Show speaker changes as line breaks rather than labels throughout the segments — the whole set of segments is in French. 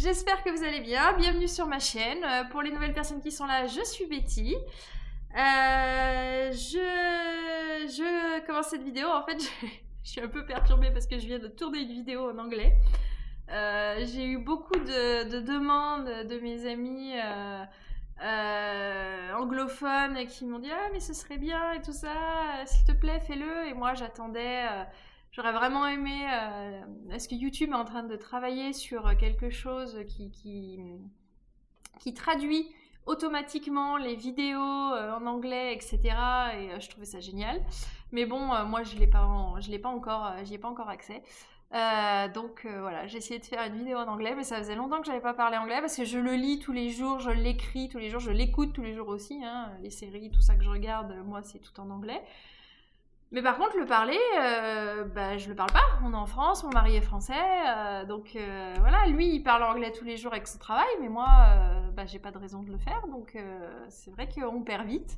J'espère que vous allez bien. Bienvenue sur ma chaîne. Pour les nouvelles personnes qui sont là, je suis Betty. Je commence cette vidéo. En fait, je suis un peu perturbée parce que je viens de tourner une vidéo en anglais. J'ai eu beaucoup de demandes de mes amis anglophones qui m'ont dit « Ah, mais ce serait bien et tout ça. S'il te plaît, fais-le. » Et moi, j'attendais... J'aurais vraiment aimé... Est-ce que YouTube est en train de travailler sur quelque chose qui traduit automatiquement les vidéos en anglais, etc. Et je trouvais ça génial. Mais bon, moi, j'y ai pas encore accès. Donc voilà, j'ai essayé de faire une vidéo en anglais, mais ça faisait longtemps que j'avais pas parlé anglais parce que je le lis tous les jours, je l'écris tous les jours, je l'écoute tous les jours aussi. Hein. Les séries, tout ça que je regarde, moi, c'est tout en anglais. Mais par contre, le parler, je le parle pas. On est en France, mon mari est français, donc voilà, lui il parle anglais tous les jours avec son travail, mais moi, j'ai pas de raison de le faire, donc c'est vrai qu'on perd vite.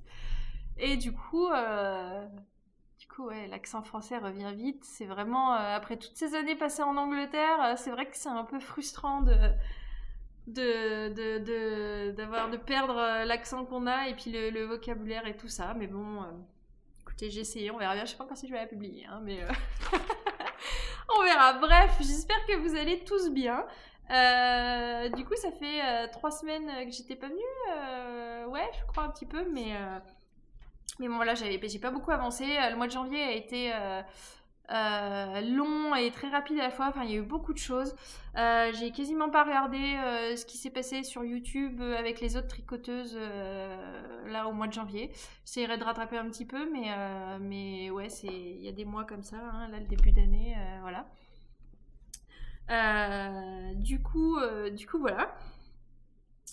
Et du coup, ouais, l'accent français revient vite. C'est vraiment, après toutes ces années passées en Angleterre, c'est vrai que c'est un peu frustrant de perdre l'accent qu'on a et puis le vocabulaire et tout ça, mais bon... Écoutez, j'ai essayé, on verra bien. Je sais pas encore si je vais la publier, hein, mais on verra. Bref, j'espère que vous allez tous bien. Du coup, ça fait 3 semaines que j'étais pas venue. Ouais, je crois un petit peu, mais bon, voilà, j'ai pas beaucoup avancé. Le mois de janvier a été long et très rapide à la fois. Enfin, il y a eu beaucoup de choses. J'ai quasiment pas regardé ce qui s'est passé sur YouTube avec les autres tricoteuses là au mois de janvier. J'essaierai de rattraper un petit peu, mais ouais, il y a des mois comme ça, hein, là le début d'année, voilà. Du coup, voilà.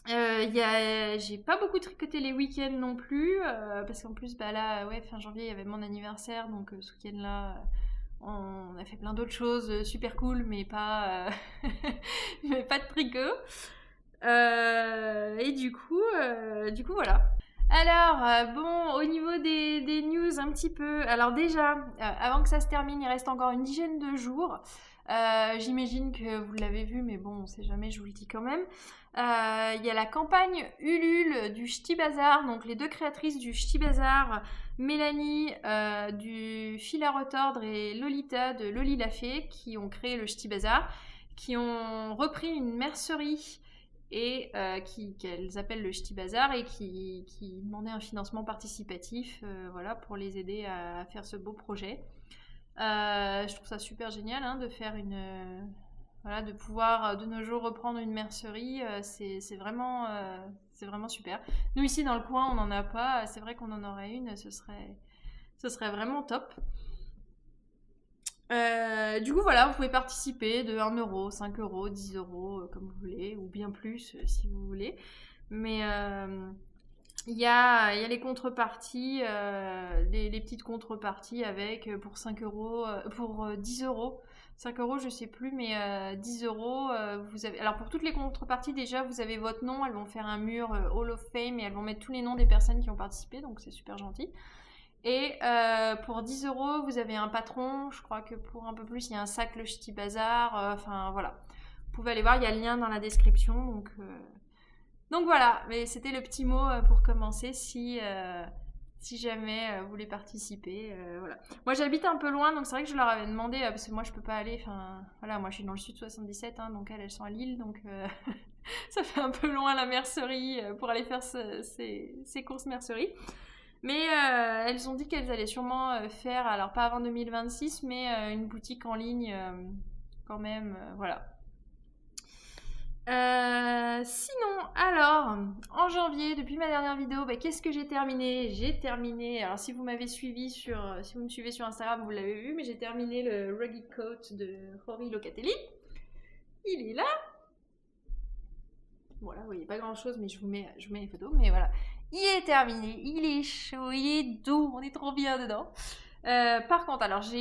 J'ai pas beaucoup tricoté les week-ends non plus, parce qu'en plus, là, ouais, fin janvier, il y avait mon anniversaire, donc ce week-end-là, on a fait plein d'autres choses super cool, mais pas, mais pas de tricot. Et du coup, voilà. Alors, bon, au niveau des news, un petit peu. Alors déjà, avant que ça se termine, il reste encore une dizaine de jours. J'imagine que vous l'avez vu, mais bon, on sait jamais, je vous le dis quand même. Il y a la campagne Ulule du Ch'ti Bazar, donc les deux créatrices du Ch'ti Bazar, Mélanie du Fil à retordre et Lolita de Loli la Fée, qui ont créé le Ch'ti Bazar, qui ont repris une mercerie et qu'elles appellent le Ch'ti Bazar et qui demandaient un financement participatif voilà, pour les aider à faire ce beau projet. Je trouve ça super génial hein, de faire voilà, de pouvoir de nos jours reprendre une mercerie, c'est vraiment super. Nous ici dans le coin on n'en a pas, c'est vrai qu'on en aurait une, ce serait vraiment top. Du coup voilà, vous pouvez participer de 1€, 5€, 10€, comme vous voulez, ou bien plus si vous voulez. Mais il y a les contreparties, les petites contreparties avec pour 5€, pour 10€. 5€, je sais plus, mais 10€, vous avez... Alors pour toutes les contreparties, déjà, vous avez votre nom, elles vont faire un mur Hall of Fame et elles vont mettre tous les noms des personnes qui ont participé, donc c'est super gentil. Et pour 10€, vous avez un patron, je crois que pour un peu plus, il y a un sac le Ch'ti Bazar, enfin voilà. Vous pouvez aller voir, il y a le lien dans la description, donc voilà, mais c'était le petit mot pour commencer si jamais vous voulez participer. Voilà. Moi j'habite un peu loin, donc c'est vrai que je leur avais demandé, parce que moi je peux pas aller, enfin voilà, moi je suis dans le sud 77, hein, donc elles sont à Lille, donc ça fait un peu loin la mercerie pour aller faire ces courses mercerie. Mais elles ont dit qu'elles allaient sûrement faire, alors pas avant 2026, mais une boutique en ligne quand même, voilà. Sinon, alors, en janvier, depuis ma dernière vidéo, qu'est-ce que j'ai terminé? J'ai terminé, alors si vous m'avez suivi si vous me suivez sur Instagram, vous l'avez vu, mais j'ai terminé le Rugged Coat de Rory Locatelli. Il est là. Voilà, vous voyez pas grand chose, mais je vous mets les photos, mais voilà. Il est terminé, il est chaud, il est doux, on est trop bien dedans. Par contre, alors je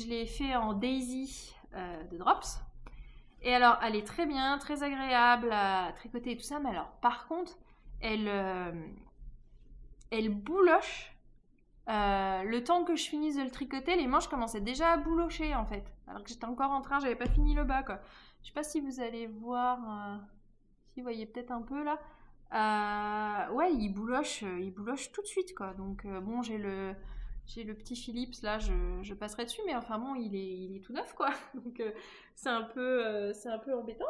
l'ai fait en Daisy de Drops. Et alors, elle est très bien, très agréable à tricoter et tout ça, mais alors, par contre, elle bouloche. Le temps que je finisse de le tricoter, les manches commençaient déjà à boulocher, en fait. Alors que j'étais encore en train, j'avais pas fini le bas, quoi. Je sais pas si vous allez voir, si vous voyez peut-être un peu là. Ouais, il bouloche tout de suite quoi. Donc bon, j'ai le petit Philips là, je passerai dessus, mais enfin bon, il est tout neuf quoi. Donc c'est un peu embêtant.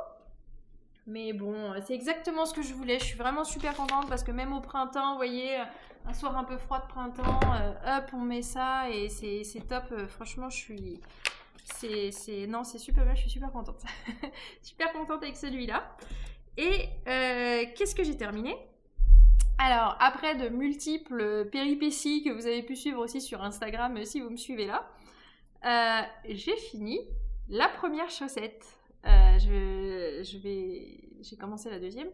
Mais bon, c'est exactement ce que je voulais. Je suis vraiment super contente parce que même au printemps, vous voyez, un soir un peu froid de printemps, hop, on met ça et c'est top. Franchement, non, c'est super bien. Je suis super contente. Super contente avec celui-là. Et qu'est-ce que j'ai terminé? Alors, après de multiples péripéties que vous avez pu suivre aussi sur Instagram si vous me suivez là, j'ai fini la première chaussette. J'ai commencé la deuxième.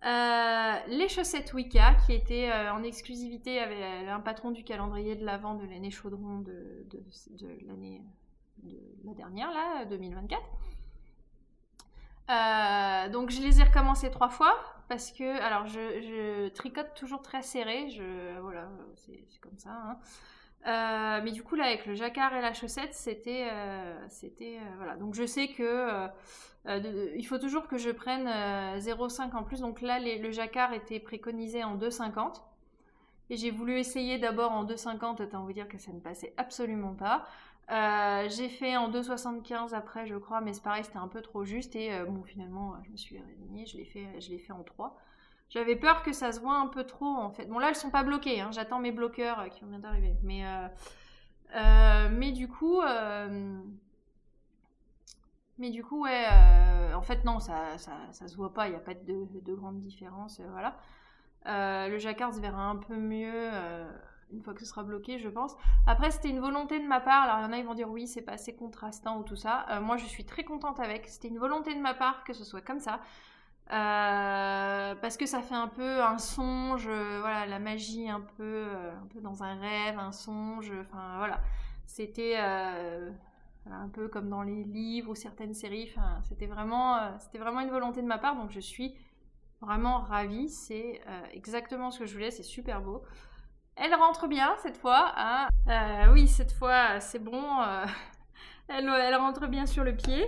Les chaussettes Wicca qui étaient en exclusivité avec un patron du calendrier de l'Avent de l'année Chaudron de l'année de la dernière, là, 2024. Donc je les ai recommencés 3 fois parce que, alors je tricote toujours très serré, voilà, c'est comme ça. Hein. Mais du coup là avec le jacquard et la chaussette c'était voilà, donc je sais que il faut toujours que je prenne 0,5 en plus, donc là le jacquard était préconisé en 2,50 et j'ai voulu essayer d'abord en 2,50, autant vous dire que ça ne passait absolument pas. J'ai fait en 2,75 après je crois, mais c'est pareil, c'était un peu trop juste et bon finalement je me suis résignée, je l'ai fait en 3. J'avais peur que ça se voit un peu trop en fait. Bon là elles sont pas bloquées, hein. J'attends mes bloqueurs qui viennent d'arriver. Mais du coup ouais, en fait non, ça se voit pas, il n'y a pas de grande différence, voilà. Le jacquard se verra un peu mieux une fois que ce sera bloqué, je pense. Après, c'était une volonté de ma part. Alors, il y en a, ils vont dire oui, c'est pas assez contrastant ou tout ça. Moi, je suis très contente avec. C'était une volonté de ma part que ce soit comme ça. Parce que ça fait un peu un songe, voilà, la magie un peu dans un rêve, un songe. Enfin, voilà. C'était un peu comme dans les livres ou certaines séries. Enfin, c'était vraiment une volonté de ma part. Donc, je suis vraiment ravie. C'est exactement ce que je voulais. C'est super beau. Elle rentre bien cette fois. Hein. Oui, cette fois, c'est bon. Elle rentre bien sur le pied.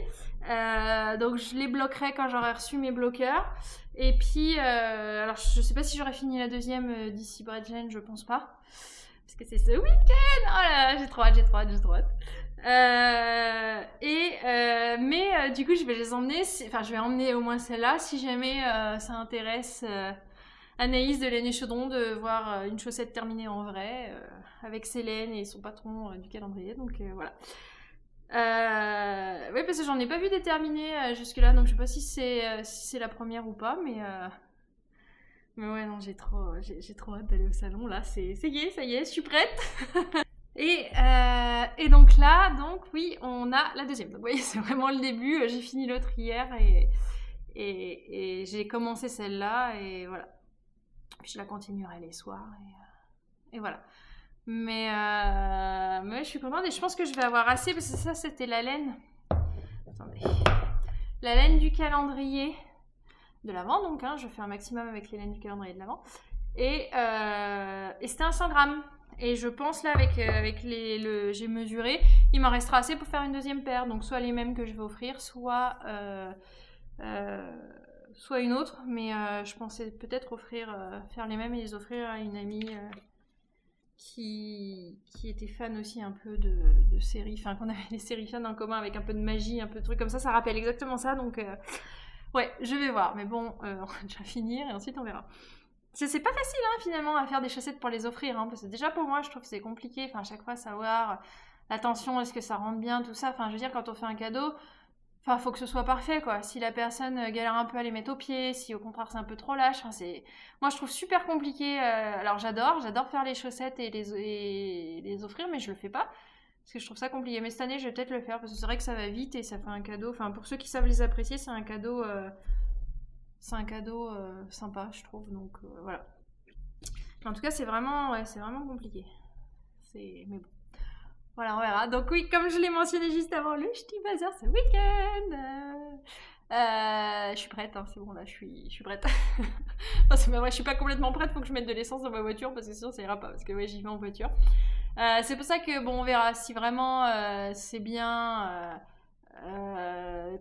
Donc je les bloquerai quand j'aurai reçu mes bloqueurs. Et puis, alors je sais pas si j'aurai fini la deuxième d'ici Bredgen, je pense pas. Parce que c'est ce week-end. Oh là là, j'ai trop hâte. Mais du coup, je vais les emmener. Enfin, je vais emmener au moins celle-là si jamais ça intéresse Anaïs de l'année Chaudron de voir une chaussette terminée en vrai avec Célène et son patron du calendrier. Donc voilà. Oui, parce que j'en ai pas vu déterminer jusque-là, donc je sais pas si c'est la première ou pas, mais ouais, non, j'ai trop hâte d'aller au salon. Là, ça y est, je suis prête. Et donc là, oui, on a la deuxième. Donc vous voyez, c'est vraiment le début. J'ai fini l'autre hier et j'ai commencé celle-là et voilà. Puis je la continuerai les soirs et voilà. Mais je suis contente et je pense que je vais avoir assez parce que ça c'était la laine. Attendez. La laine du calendrier de l'Avent, donc hein, je fais un maximum avec les laines du calendrier de l'Avent. Et c'était un 100 grammes. Et je pense là avec j'ai mesuré, il m'en restera assez pour faire une deuxième paire. Donc soit les mêmes que je vais offrir, soit une autre. Mais je pensais peut-être faire les mêmes et les offrir à une amie qui était fan aussi un peu de séries, enfin qu'on avait des séries fans en commun avec un peu de magie, un peu de trucs comme ça rappelle exactement ça, donc ouais, je vais voir, mais bon, on va déjà finir et ensuite on verra. C'est pas facile hein, finalement à faire des chaussettes pour les offrir, hein, parce que déjà pour moi je trouve que c'est compliqué, enfin à chaque fois savoir l'attention, est-ce que ça rentre bien, tout ça, enfin je veux dire quand on fait un cadeau, enfin, faut que ce soit parfait, quoi. Si la personne galère un peu à les mettre au pied, si au contraire c'est un peu trop lâche, enfin, moi je trouve super compliqué. Alors j'adore faire les chaussettes et les offrir, mais je le fais pas parce que je trouve ça compliqué. Mais cette année, je vais peut-être le faire parce que c'est vrai que ça va vite et ça fait un cadeau. Enfin, pour ceux qui savent les apprécier, c'est un cadeau sympa, je trouve. Donc voilà. En tout cas, c'est vraiment compliqué. Mais bon. Voilà, on verra. Donc oui, comme je l'ai mentionné juste avant, le Ch'ti Bazar ce week-end. Je suis prête, hein, c'est bon là, je suis prête. Enfin, c'est pas vrai, je suis pas complètement prête, faut que je mette de l'essence dans ma voiture parce que sinon ça ira pas, parce que ouais, j'y vais en voiture. C'est pour ça que bon, on verra si vraiment c'est bien.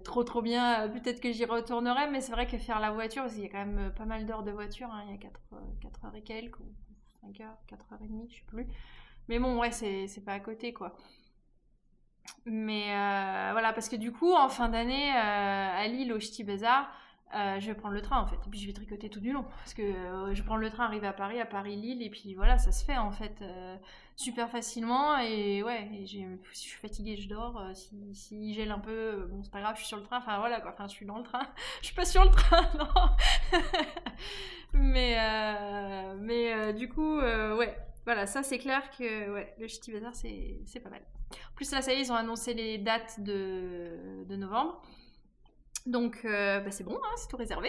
trop bien, peut-être que j'y retournerai, mais c'est vrai que faire la voiture, parce qu'il y a quand même pas mal d'heures de voiture, hein, il y a 4 heures et quelques, ou 5 heures, 4 heures et demie, je sais plus. Mais bon, ouais, c'est pas à côté, quoi. Mais voilà, parce que du coup, en fin d'année, à Lille, au Ch'ti Bazar, je vais prendre le train en fait. Et puis je vais tricoter tout du long. Parce que je prends le train, arriver à Paris, Lille, et puis voilà, ça se fait en fait super facilement. Et ouais, si je suis fatiguée, je dors. Si gèle un peu, bon, c'est pas grave, je suis sur le train. Enfin voilà quoi, enfin, je suis dans le train. Je suis pas sur le train, non. Mais du coup, ouais. Voilà, ça c'est clair que ouais, le Ch'ti Bazar c'est pas mal. En plus là, ça y est, ils ont annoncé les dates de novembre. Donc bah, c'est bon, hein, c'est tout réservé.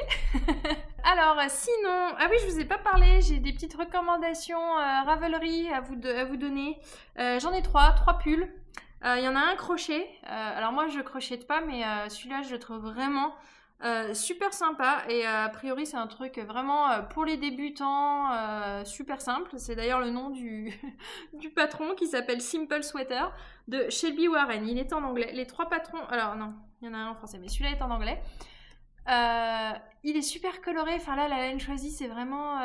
Alors sinon, ah oui, je vous ai pas parlé, j'ai des petites recommandations Ravelry à vous donner. J'en ai trois pulls. Il y en a un crochet. Alors moi je crochette pas, mais celui-là je le trouve vraiment super sympa. Et a priori c'est un truc vraiment pour les débutants, super simple. C'est d'ailleurs le nom du, du patron qui s'appelle Simple Sweater de Shelby Warren. Il est en anglais. Les trois patrons, alors non, il y en a un en français, mais celui-là est en anglais. Il est super coloré. Enfin là, la laine choisie, c'est vraiment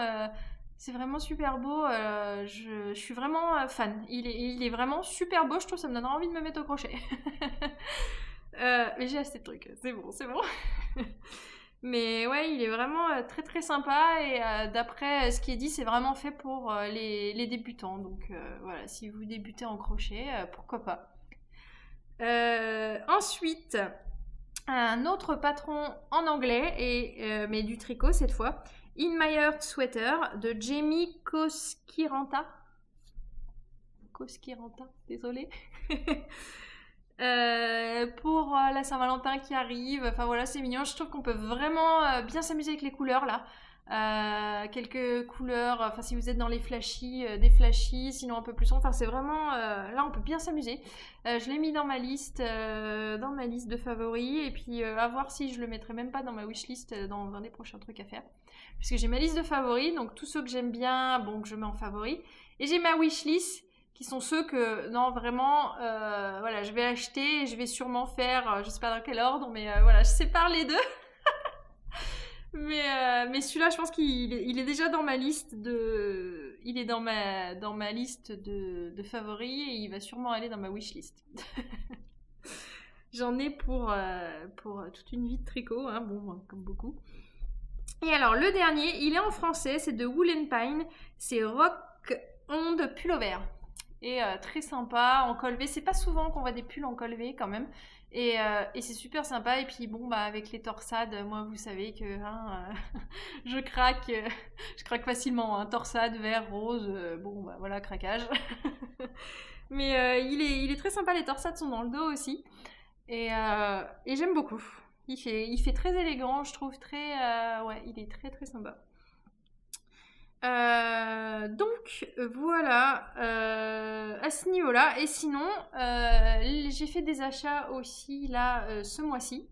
super beau. Je suis vraiment fan. Il est vraiment super beau. Je trouve que ça me donne envie de me mettre au crochet. Mais j'ai assez de trucs. C'est bon, c'est bon. Mais ouais, il est vraiment très très sympa. Et d'après ce qui est dit, c'est vraiment fait pour les débutants. Donc voilà, si vous débutez en crochet, pourquoi pas. Ensuite, un autre patron en anglais, mais du tricot cette fois. In My Heart Sweater de Jamie Koskiranta. Koskiranta, désolée. Pour la Saint-Valentin qui arrive. Enfin voilà, c'est mignon. Je trouve qu'on peut vraiment bien s'amuser avec les couleurs là. Quelques couleurs, enfin si vous êtes dans les flashy, des flashy, sinon un peu plus sombre. Enfin c'est vraiment, là on peut bien s'amuser. Je l'ai mis dans ma liste de favoris. Et puis à voir si je le mettrai même pas dans ma wishlist dans un des prochains trucs à faire. Puisque j'ai ma liste de favoris, donc tous ceux que j'aime bien, bon que je mets en favoris. Et j'ai ma wishlist qui sont ceux que, non, vraiment, voilà, je vais acheter et je vais sûrement faire, je sais pas dans quel ordre, mais voilà, je sépare les deux. mais celui-là, je pense qu'il est déjà dans ma liste de... Il est dans ma liste de favoris et il va sûrement aller dans ma wishlist. J'en ai pour toute une vie de tricot, hein, bon, comme beaucoup. Et alors, le dernier, il est en français, c'est de Wool & Pine, c'est Rock On Pullover. Et très sympa, en col V. C'est pas souvent qu'on voit des pulls en col V quand même. Et c'est super sympa. Et puis bon, bah, avec les torsades, moi vous savez que hein, je craque facilement. Hein. Torsade, vert, rose, bon bah voilà, craquage. Mais il est très sympa, les torsades sont dans le dos aussi. Et j'aime beaucoup. Il fait très élégant, je trouve très... ouais, il est très très sympa. Donc voilà à ce niveau là et sinon j'ai fait des achats aussi là ce mois-ci.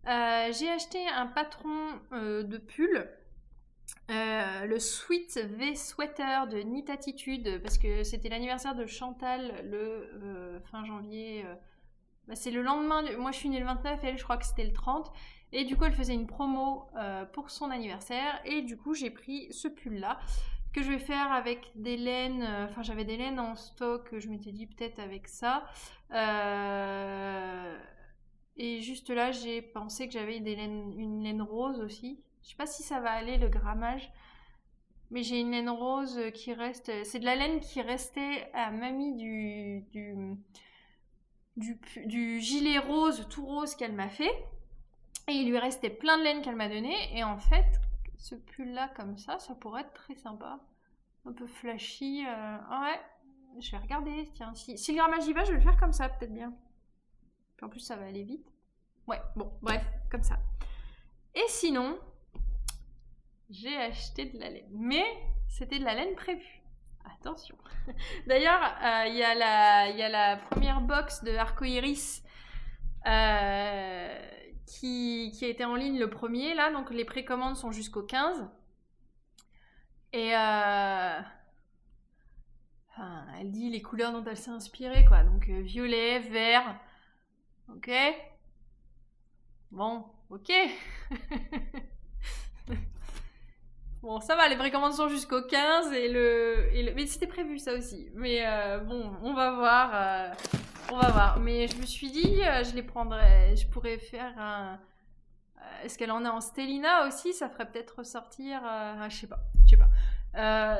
J'ai acheté un patron de pull, le Sweet V Sweater de Knit Attitude, parce que c'était l'anniversaire de Chantal le fin janvier. Bah, c'est le lendemain, moi je suis née le 29, elle je crois que c'était le 30. Et du coup, elle faisait une promo pour son anniversaire. Et du coup, j'ai pris ce pull-là que je vais faire avec des laines. Enfin, j'avais des laines en stock. Je m'étais dit peut-être avec ça. Et juste là, j'ai pensé que j'avais une laine rose aussi. Je sais pas si ça va aller le grammage. Mais j'ai une laine rose qui reste... C'est de la laine qui restait à mamie du gilet rose, tout rose qu'elle m'a fait. Et il lui restait plein de laine qu'elle m'a donné. Et en fait, ce pull-là, comme ça pourrait être très sympa. Un peu flashy. Ouais, je vais regarder. Tiens, si le grammage y va, je vais le faire comme ça, peut-être bien. Puis en plus, ça va aller vite. Ouais, bon, bref, comme ça. Et sinon, j'ai acheté de la laine. Mais c'était de la laine prévue. Attention. D'ailleurs, il y a la première box de Arcoiris qui a été en ligne le premier, là, donc les précommandes sont jusqu'au 15. Et enfin, elle dit les couleurs dont elle s'est inspirée, quoi. Donc violet, vert, ok. Bon, ok. Bon, ça va, les précommandes sont jusqu'au 15 mais c'était prévu ça aussi. Mais bon, on va voir. On va voir. Mais je me suis dit, je les prendrais. Je pourrais faire un. Est-ce qu'elle en a en Stellina aussi? Ça ferait peut-être ressortir. Je sais pas. Je sais pas.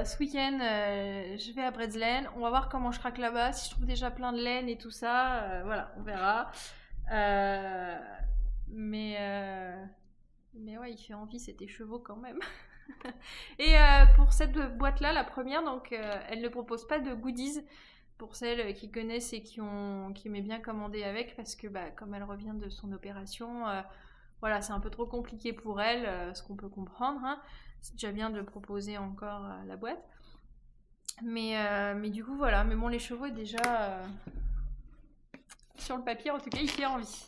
Ce week-end, je vais à Bretzelen. On va voir comment je craque là-bas. Si je trouve déjà plein de laine et tout ça, voilà, on verra. Mais ouais, il fait envie cet écheveau quand même. Et pour cette boîte-là, la première, donc elle ne propose pas de goodies pour celles qui connaissent et qui aimaient bien commander avec, parce que comme elle revient de son opération, voilà, c'est un peu trop compliqué pour elle, ce qu'on peut comprendre. Hein. C'est déjà bien de proposer encore la boîte. Mais du coup, voilà. Mais bon, les chevaux, déjà, sur le papier, en tout cas, il fait envie.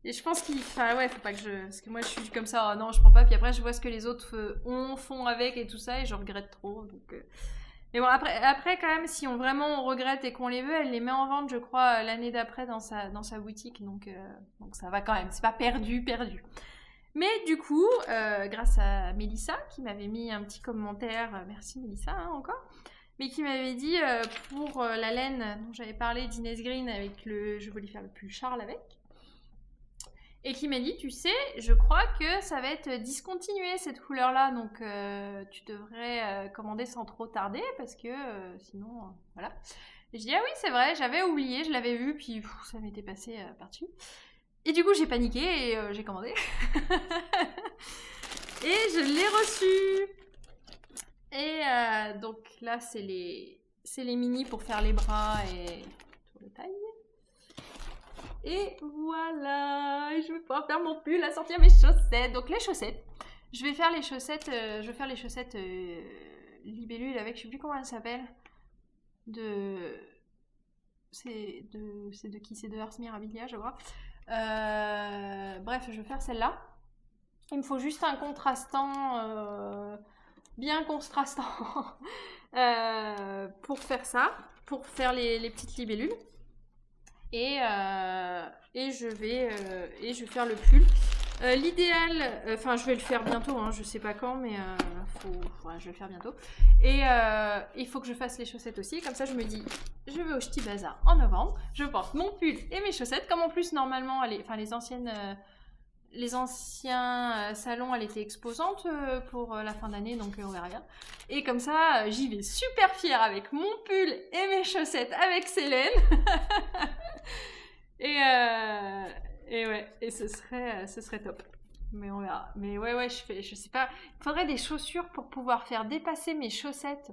Et je pense ouais, faut pas que je... Parce que moi, je suis comme ça, oh non, je prends pas. Puis après, je vois ce que les autres font avec et tout ça, et je regrette trop. Donc, Mais bon, après, quand même, si vraiment on regrette et qu'on les veut, elle les met en vente, je crois, l'année d'après dans sa boutique. Donc ça va quand même. C'est pas perdu. Mais du coup, grâce à Mélissa, qui m'avait mis un petit commentaire, merci Mélissa, hein, encore, mais qui m'avait dit, pour la laine dont j'avais parlé d'Inès Green, avec je voulais faire le pull Charles avec, et qui m'a dit, tu sais, je crois que ça va être discontinué cette couleur-là, donc tu devrais commander sans trop tarder, parce que sinon, voilà. Et je dis, ah oui, c'est vrai, j'avais oublié, je l'avais vu, puis ça m'était passé par-dessus. Et du coup, j'ai paniqué et j'ai commandé. Et je l'ai reçu. Et donc là, c'est les mini pour faire les bras et tour de taille. Et voilà, je vais pouvoir faire mon pull, assortir mes chaussettes. Donc les chaussettes, je vais faire les chaussettes, libellule avec, je sais plus comment elles s'appellent. C'est de qui? C'est de Ars Mirabilia, je crois. Bref, je vais faire celle-là. Il me faut juste un contrastant, bien contrastant, pour faire ça, pour faire les petites libellules. Et je vais faire le pull. L'idéal, je vais le faire bientôt, hein, je sais pas quand, mais je vais le faire bientôt. Et il faut que je fasse les chaussettes aussi, comme ça je me dis, je vais au Ch'ti Bazar en novembre, je porte mon pull et mes chaussettes, comme en plus normalement, les anciens salons, elle était exposante pour la fin d'année, donc on verra bien. Et comme ça, j'y vais super fière avec mon pull et mes chaussettes avec Célène. Et ouais, et ce serait top. Mais on verra. Mais ouais, je sais pas. Il faudrait des chaussures pour pouvoir faire dépasser mes chaussettes.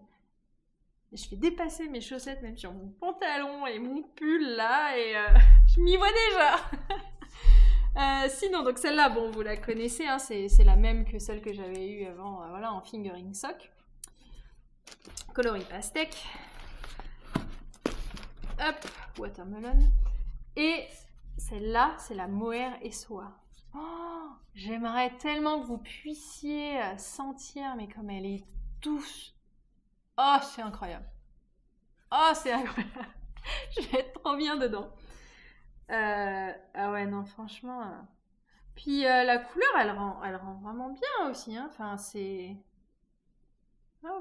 Et je fais dépasser mes chaussettes même sur mon pantalon et mon pull là, et je m'y vois déjà. Sinon, donc celle-là, bon, vous la connaissez, hein, c'est la même que celle que j'avais eue avant, voilà, en fingering sock. Coloris pastèque. Hop, watermelon. Et celle-là, c'est la mohair et soie. Oh, j'aimerais tellement que vous puissiez sentir, mais comme elle est douce. Oh, c'est incroyable. Oh, c'est incroyable. Je vais être trop bien dedans. Ah ouais, non, franchement. Puis la couleur, elle rend vraiment bien aussi. Hein. Enfin, c'est. Oh,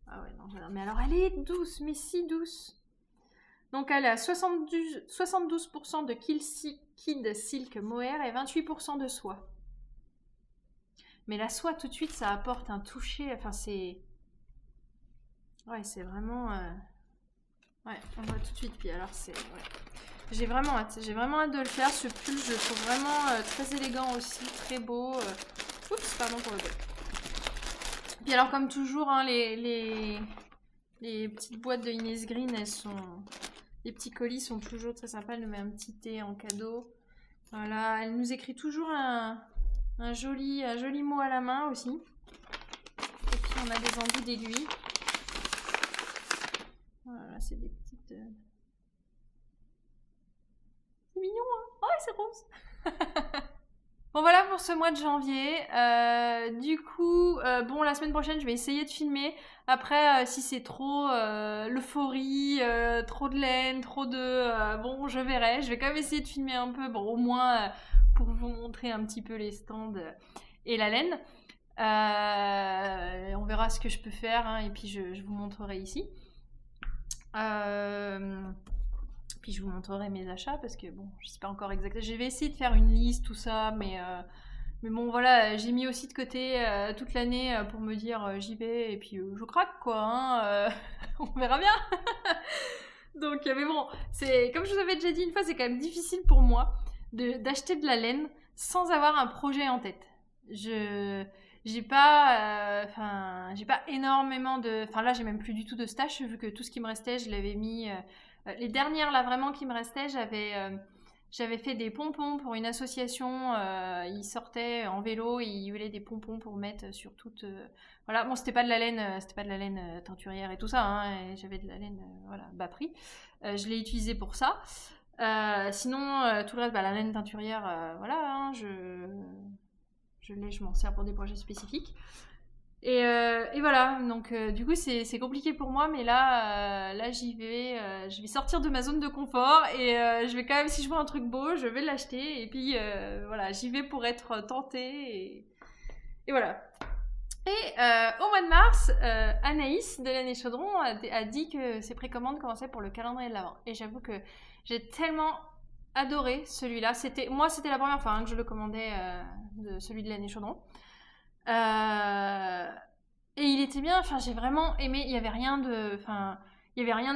ah ouais, non, j'adore. Mais alors, elle est douce, mais si douce. Donc, elle est à 72% de Kid Silk Mohair et 28% de soie. Mais la soie, tout de suite, ça apporte un toucher. Enfin, c'est. Ouais, c'est vraiment. Ouais, on voit tout de suite. Puis alors, c'est. Ouais. J'ai vraiment hâte de le faire. Ce pull, je le trouve vraiment très élégant aussi, très beau. Oups, pardon pour le bug. Puis alors, comme toujours, hein, les petites boîtes de Inès Green, les petits colis sont toujours très sympas. Elle nous met un petit thé en cadeau. Voilà, elle nous écrit toujours un joli mot à la main aussi. Et puis, on a des embouts d'aiguilles. Voilà, c'est des petites... C'est mignon, hein? Oh, c'est rose. Bon, voilà pour ce mois de janvier. Du coup, bon, la semaine prochaine, je vais essayer de filmer. Après, si c'est trop l'euphorie, trop de laine, trop de... bon, je verrai. Je vais quand même essayer de filmer un peu. Bon, au moins pour vous montrer un petit peu les stands et la laine. On verra ce que je peux faire, hein, et puis je vous montrerai ici. Puis je vous montrerai mes achats parce que bon, je sais pas encore exactement. Je vais essayer de faire une liste, tout ça, mais bon, voilà, j'ai mis aussi de côté toute l'année pour me dire j'y vais et puis je craque quoi, hein, on verra bien. Donc, mais bon, c'est comme je vous avais déjà dit une fois, c'est quand même difficile pour moi d'acheter de la laine sans avoir un projet en tête. J'ai pas énormément de. Enfin, là, j'ai même plus du tout de stash vu que tout ce qui me restait, je l'avais mis. Les dernières là vraiment qui me restaient, j'avais fait des pompons pour une association. Ils sortaient en vélo, ils voulaient des pompons pour mettre sur toute. Voilà, bon, c'était pas de la laine teinturière et tout ça, hein, et j'avais de la laine voilà, bas prix. Je l'ai utilisé pour ça. Sinon, tout le reste, la laine teinturière, voilà, hein, je m'en sers pour des projets spécifiques. Et voilà, donc du coup c'est compliqué pour moi, mais là j'y vais, je vais sortir de ma zone de confort et je vais quand même, si je vois un truc beau, je vais l'acheter et puis voilà, j'y vais pour être tentée et voilà. Et au mois de mars, Anaïs de l'année Chaudron a dit que ses précommandes commençaient pour le calendrier de l'Avent. Et j'avoue que j'ai tellement adoré celui-là. Moi, c'était la première fois hein, que je le commandais, celui de l'année Chaudron. Et il était bien, enfin j'ai vraiment aimé, il y avait rien de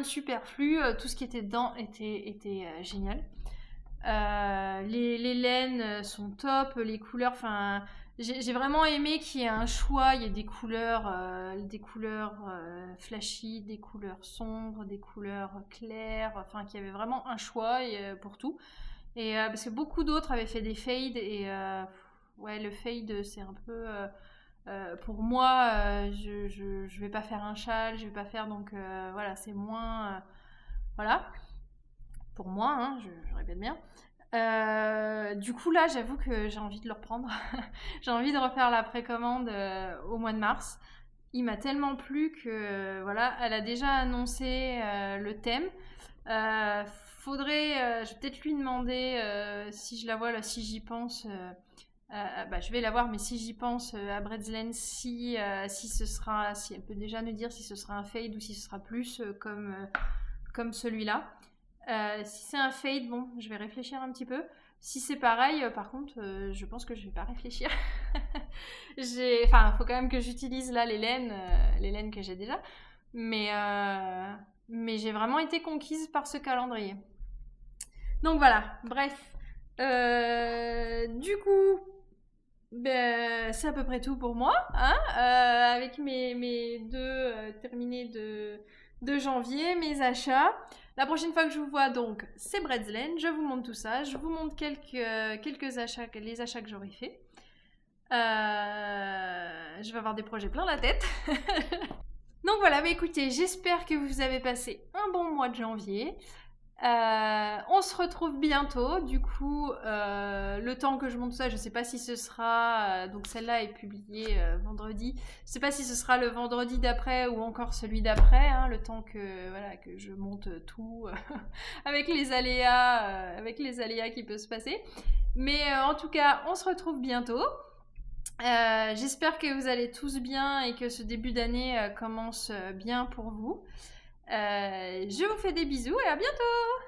superflu, tout ce qui était dedans était génial. Les laines sont top, les couleurs, enfin j'ai vraiment aimé qu'il y ait un choix, il y ait des couleurs flashy, des couleurs sombres, des couleurs claires, enfin qu'il y avait vraiment un choix pour tout. Et parce que beaucoup d'autres avaient fait des fades et ouais, le fade c'est un peu pour moi, je vais pas faire un châle, je vais pas faire donc voilà, c'est moins voilà pour moi, hein, je répète bien. Du coup là, j'avoue que j'ai envie de le reprendre. J'ai envie de refaire la précommande au mois de mars. Il m'a tellement plu que voilà, elle a déjà annoncé le thème. Je vais peut-être lui demander si je la vois là, si j'y pense. Je vais la voir, mais si j'y pense à Bretzlen, si elle peut déjà nous dire si ce sera un fade ou si ce sera plus comme celui-là. Si c'est un fade, bon, je vais réfléchir un petit peu. Si c'est pareil, par contre, je pense que je vais pas réfléchir. Faut quand même que j'utilise là les laines que j'ai déjà. Mais j'ai vraiment été conquise par ce calendrier. Donc voilà, bref. Du coup, c'est à peu près tout pour moi, hein, avec mes deux terminés de janvier, mes achats. La prochaine fois que je vous vois, donc, c'est Bretzlen. Je vous montre tout ça. Je vous montre quelques achats, les achats que j'aurais fait. Je vais avoir des projets plein la tête. Donc voilà, écoutez, j'espère que vous avez passé un bon mois de janvier. On se retrouve bientôt. Du coup, le temps que je monte ça, je sais pas si ce sera. Donc celle-là est publiée vendredi. Je sais pas si ce sera le vendredi d'après ou encore celui d'après. Hein, le temps que je monte tout avec les aléas qui peuvent se passer. Mais en tout cas, on se retrouve bientôt. J'espère que vous allez tous bien et que ce début d'année commence bien pour vous. Je vous fais des bisous et à bientôt!